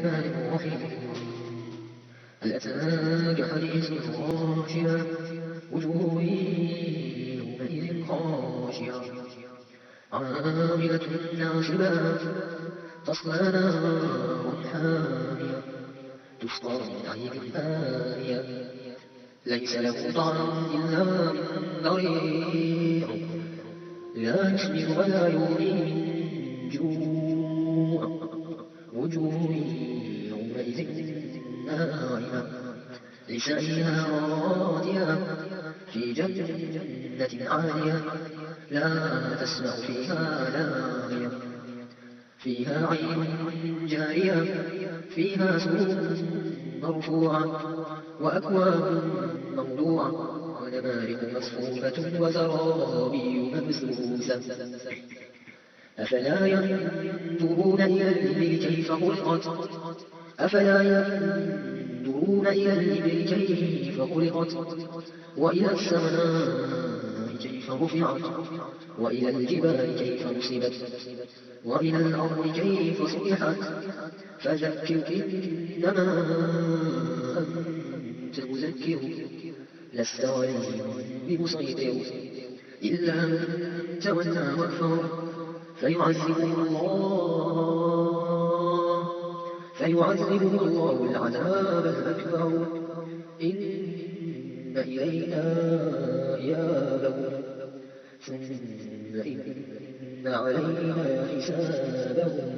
الرحمن الرحيم. هل أتاك حديث الغاشية؟ وجوه يومئذ خاشعة عاملة ناصبة تصلى نارا حامية تسقى من عين آنية ليس له طعم إلا من ضريع لا يسمن ولا يغني من جوع وجوه يومئذ ناعمة لسعيها راضية في جنة عالية لا تسمع فيها لاغية فيها عين جارية فيها سرور مرفوعة وأكواب موضوعة ونمارق مصفوفة وزرابي مبثوثة أفلا ينظرون إلى الإبل كيف خلقت أفلا ينظرون إلى الإبل كيف خلقت وإلى السماء كيف رفعت وإلى الجبال كيف نصبت وإلى الأرض كيف سطحت فذكر إنما أنت مذكر لست عليهم بمسيطر إلا من تولى وكفر فيعذبه الله العذاب الأكبر إن إلينا إيابهم ثم إن علينا حسابهم